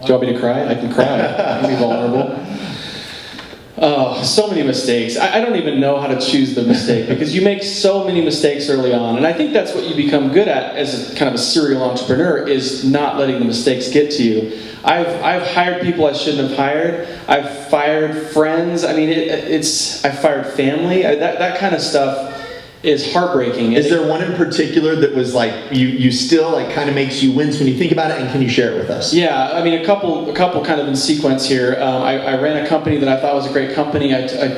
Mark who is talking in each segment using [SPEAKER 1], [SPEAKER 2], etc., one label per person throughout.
[SPEAKER 1] Do you want me to cry? I can cry. I can be vulnerable. Oh, so many mistakes. I don't even know how to choose the mistake because you make so many mistakes early on. And I think that's what you become good at as a kind of a serial entrepreneur is not letting the mistakes get to you. I've hired people I shouldn't have hired. I've fired friends. I mean, I've fired family. That kind of stuff is heartbreaking.
[SPEAKER 2] Is there one in particular that was like you still like kind of makes you wince when you think about it, and can you share it with us?
[SPEAKER 1] Yeah, I mean a couple kind of in sequence here. I ran a company that I thought was a great company.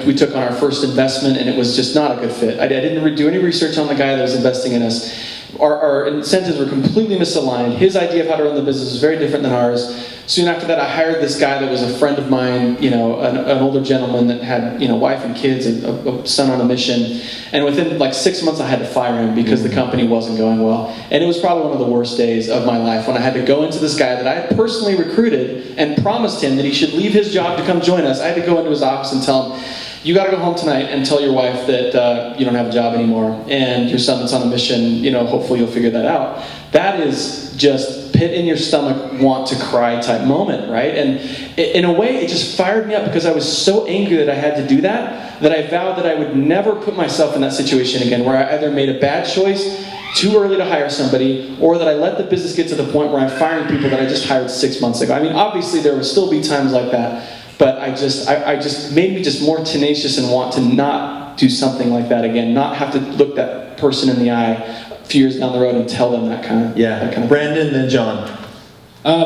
[SPEAKER 1] We took on our first investment, and it was just not a good fit. I didn't do any research on the guy that was investing in us. Our incentives were completely misaligned. His idea of how to run the business was very different than ours. Soon after that, I hired this guy that was a friend of mine, an older gentleman that had, wife and kids, a son on a mission. And within like 6 months, I had to fire him because the company wasn't going well. And it was probably one of the worst days of my life when I had to go into this guy that I had personally recruited and promised him that he should leave his job to come join us. I had to go into his office and tell him, you got to go home tonight and tell your wife that you don't have a job anymore and your son that's on a mission, hopefully you'll figure that out. That is just pit in your stomach, want to cry type moment, right? And in a way, it just fired me up because I was so angry that I had to do that I vowed that I would never put myself in that situation again where I either made a bad choice too early to hire somebody, or that I let the business get to the point where I'm firing people that I just hired 6 months ago. I mean, obviously there will still be times like that. But I just made me just more tenacious and want to not do something like that again. Not have to look that person in the eye a few years down the road and tell them that kind of
[SPEAKER 2] Brandon, then John.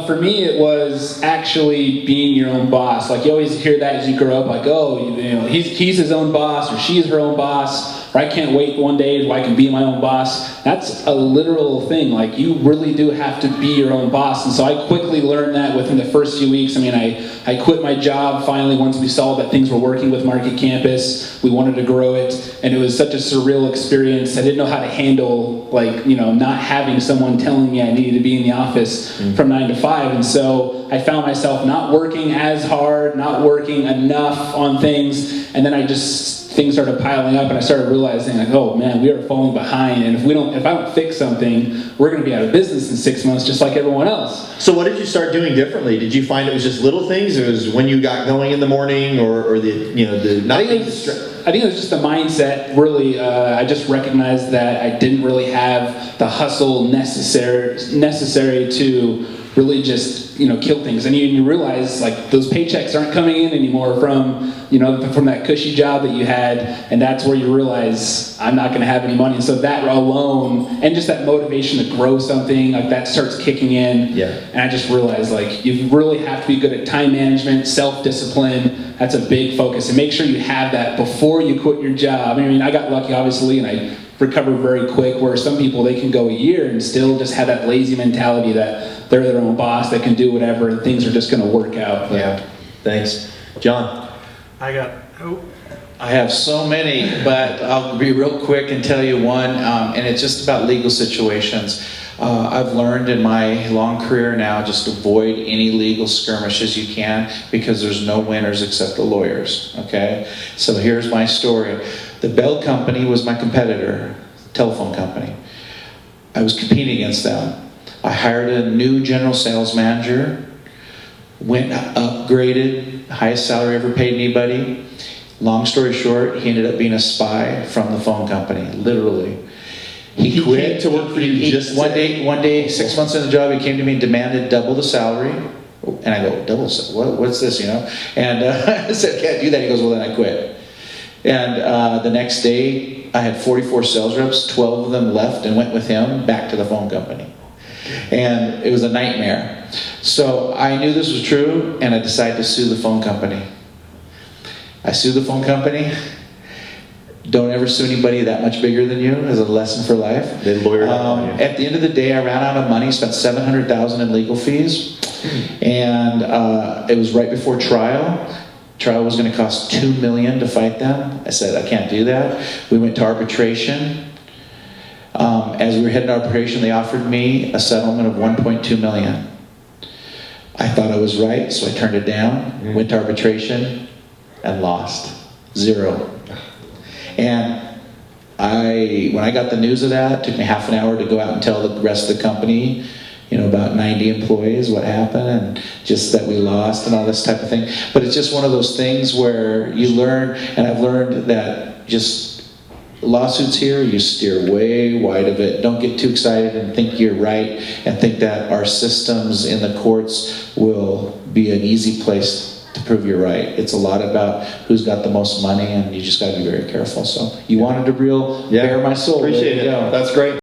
[SPEAKER 3] For me, it was actually being your own boss. Like you always hear that as you grow up, like, oh, he's his own boss or she's her own boss. Or I can't wait one day where I can be my own boss. That's a literal thing. Like you really do have to be your own boss. And so I quickly learned that within the first few weeks. I mean, I quit my job finally once we saw that things were working with Market Campus. We wanted to grow it, and it was such a surreal experience. I didn't know how to handle not having someone telling me I needed to be in the office from 9 to 5. And so I found myself not working as hard, not working enough on things, and then things started piling up, and I started realizing, like, oh man, we are falling behind, and if I don't fix something, we're going to be out of business in 6 months, just like everyone else.
[SPEAKER 2] So what did you start doing differently? Did you find it was just little things? It was when you got going in the morning, or the not
[SPEAKER 3] I think it was just the mindset. Really, I just recognized that I didn't really have the hustle necessary to really just kill things, and you realize like those paychecks aren't coming in anymore from that cushy job that you had, and that's where you realize I'm not going to have any money. And so that alone, and just that motivation to grow something, like that starts kicking in.
[SPEAKER 2] Yeah.
[SPEAKER 3] And I just realized like you really have to be good at time management, self-discipline. That's a big focus, and make sure you have that before you quit your job. I mean, I got lucky obviously, and I recovered very quick, where some people, they can go a year and still just have that lazy mentality that they're their own boss, they can do whatever, and things are just going to work out.
[SPEAKER 2] Yeah. Thanks. John?
[SPEAKER 4] I have so many, but I'll be real quick and tell you one, and it's just about legal situations. I've learned in my long career now, just avoid any legal skirmishes you can, because there's no winners except the lawyers, okay? So here's my story. The Bell Company was my competitor, telephone company. I was competing against them. I hired a new general sales manager, went upgraded, highest salary ever paid anybody. Long story short, he ended up being a spy from the phone company, literally. He quit
[SPEAKER 2] to work for you just
[SPEAKER 4] one day, 6 months in the job, he came to me and demanded double the salary. And I go, double? What's this, And I said, can't do that. He goes, well, then I quit. And the next day, I had 44 sales reps, 12 of them left and went with him back to the phone company. And it was a nightmare. So I knew this was true, and I decided to sue the phone company. I sued the phone company. Don't ever sue anybody that much bigger than you, as a lesson for life.
[SPEAKER 2] They lawyered on you.
[SPEAKER 4] At the end of the day, I ran out of money, spent $700,000 in legal fees, and it was right before trial. Trial was going to cost $2 million to fight them. I said, I can't do that. We went to arbitration. As we were heading to arbitration, they offered me a settlement of $1.2 million. I thought I was right, so I turned it down, went to arbitration, and lost. $0. And when I got the news of that, it took me half an hour to go out and tell the rest of the company, about 90 employees, what happened, and just that we lost and all this type of thing. But it's just one of those things where you learn, and I've learned that just lawsuits here, you steer way wide of it. Don't get too excited and think you're right and think that our systems in the courts will be an easy place to prove you're right. It's a lot about who's got the most money, and you just got to be very careful. So you wanted to bare my soul.
[SPEAKER 2] Appreciate
[SPEAKER 4] There you
[SPEAKER 2] it.
[SPEAKER 4] go.
[SPEAKER 2] That's great.